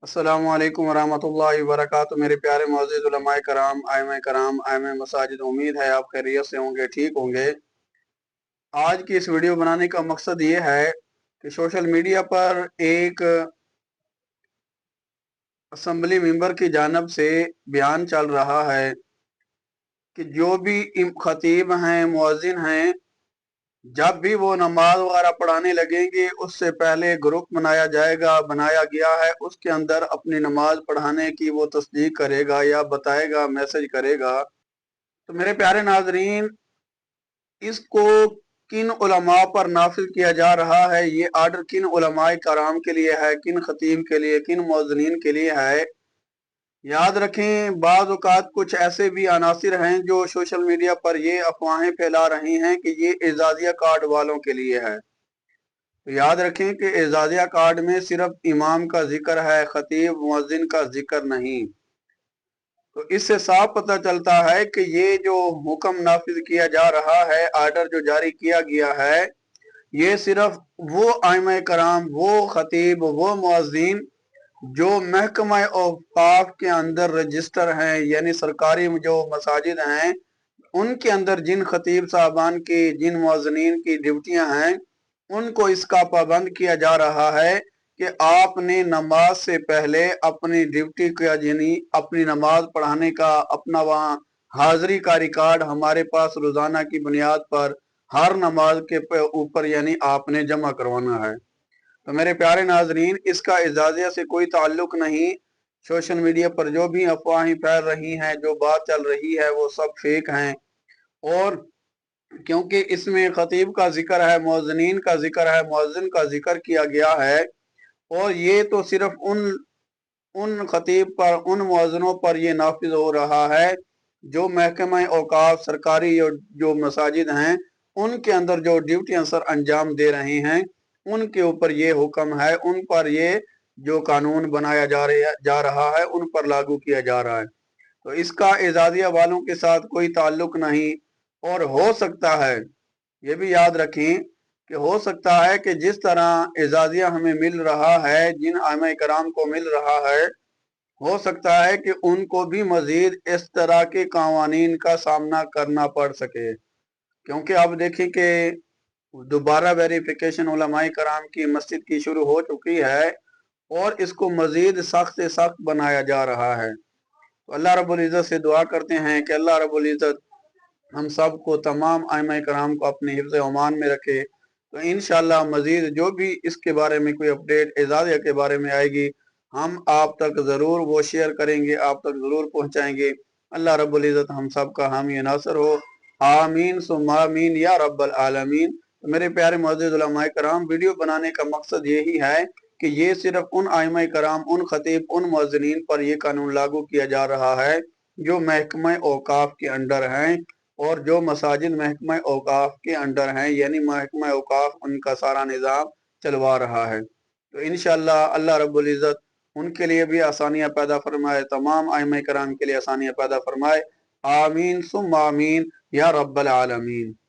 अस्सलामु अलैकुम वरहमतुल्लाहि वबरकातुहू। मेरे प्यारे मुअज़्ज़िज़ उलमाए कराम, आइम्माए कराम, आइम्माए मसाजिद, उम्मीद है आप खैरियत से होंगे, ठीक होंगे। आज की इस वीडियो बनाने का मकसद ये है कि सोशल मीडिया पर एक असम्बली मेंबर की जानिब से बयान चल रहा है कि जो भी खतीब हैं, मुअज़्ज़िन हैं, जब भी वो नमाज वगैरह पढ़ाने लगेंगे उससे पहले ग्रुप बनाया जाएगा, बनाया गया है, उसके अंदर अपनी नमाज पढ़ाने की वो तस्दीक करेगा या बताएगा, मैसेज करेगा। तो मेरे प्यारे नाजरीन, इसको किन उलमा पर नाफिज किया जा रहा है, ये आर्डर किन उलमाए कराम के लिए है, किन खतीब के लिए, किन मुअज्जिनीन के लिए है। याद रखें, बाज़ औक़ात कुछ ऐसे भी अनासिर हैं जो सोशल मीडिया पर ये अफवाहें फैला रही हैं कि ये एजाज़िया कार्ड वालों के लिए है। तो याद रखें कि एजाज़िया कार्ड में सिर्फ इमाम का जिक्र है, खतीब मुअज्जिन का जिक्र नहीं। तो इससे साफ पता चलता है कि ये जो हुक्म नाफिज किया जा रहा है, आर्डर जो जारी किया गया है, ये सिर्फ वो आइम्माए कराम, वो खतीब, वो मुअज्जिन जो महकमा औक़ाफ़ के अंदर रजिस्टर हैं, यानी सरकारी जो मसाजिद हैं, उनके अंदर जिन खतीब साहबान की, जिन मुअज्जिनीन की ड्यूटियां हैं, उनको इसका पाबंद किया जा रहा है कि आपने नमाज से पहले अपनी ड्यूटी का, यानी अपनी नमाज पढ़ाने का अपना वहाँ हाजिरी का रिकॉर्ड हमारे पास रोजाना की बुनियाद पर हर नमाज के ऊपर यानी आपने जमा करवाना है। तो मेरे प्यारे नाजरीन, इसका इजाज़िया से कोई ताल्लुक नहीं। सोशल मीडिया पर जो भी अफवाहें फैल रही हैं, जो बात चल रही है, वो सब फेक हैं। और क्योंकि इसमें खतीब का जिक्र है, मुअज्जिनीन का जिक्र है, मुअज्जिन का जिक्र किया गया है, और ये तो सिर्फ उन उन खतीब पर, उन मुअज्जिनों पर ये नाफिज हो रहा है जो महकमा औक़ाफ़ सरकारी जो मसाजिद हैं, उनके अंदर जो ड्यूटियां सर अंजाम दे रहे हैं, उनके ऊपर ये हुक्म है, उन पर ये जो कानून बनाया जा रहा है, उन पर लागू किया जा रहा है। तो इसका एजाज़िया वालों के साथ कोई ताल्लुक नहीं। और हो सकता है, ये भी याद रखें कि हो सकता है कि जिस तरह एजाज़िया हमें मिल रहा है, जिन आइम्माए कराम को मिल रहा है, हो सकता है कि उनको भी मजीद इस तरह के कवानीन का सामना करना पड़ सके। क्योंकि अब देखें कि दोबारा वेरिफिकेशन उलमाए कराम की मस्जिद की शुरू हो चुकी है और इसको मजीद सख्त से सख्त बनाया जा रहा है। तो अल्लाह रब्बुल इज़्ज़त से दुआ करते हैं कि अल्लाह रब्बुल इज़्ज़त हम सब को, तमाम आइम्माए कराम को अपने हिफ्ज़ ओमान में रखे। तो इंशाअल्लाह मजीद जो भी इसके बारे में कोई अपडेट एजाज़िया के बारे में आएगी, हम आप तक ज़रूर वो शेयर करेंगे, आप तक ज़रूर पहुँचाएंगे। अल्लाह रब्बुल इज़्ज़त हम सब का हामी नासर हो। आमीन सुम्मा आमीन या रब्बल आलमीन। तो मेरे प्यारे मुअज़्ज़िज़ उलमाए कराम, वीडियो बनाने का मकसद यही है कि ये सिर्फ उन आइम्माए कराम, उन खतीब, उन मुअज्जिनीन पर ये कानून लागू किया जा रहा है जो महकमा औक़ाफ़ के अंडर हैं और जो मसाजिद महकमा औक़ाफ़ के अंडर हैं, यानी महकमा औक़ाफ़ उनका सारा निज़ाम चलवा रहा है। तो इंशाअल्लाह अल्लाह रब्बुल इज़्ज़त उनके लिए भी आसानियाँ पैदा फरमाए, तमाम आइम्माए कराम के लिए आसानियाँ पैदा फरमाए। आमीन सुम्मा आमीन या रब्बल आलमीन।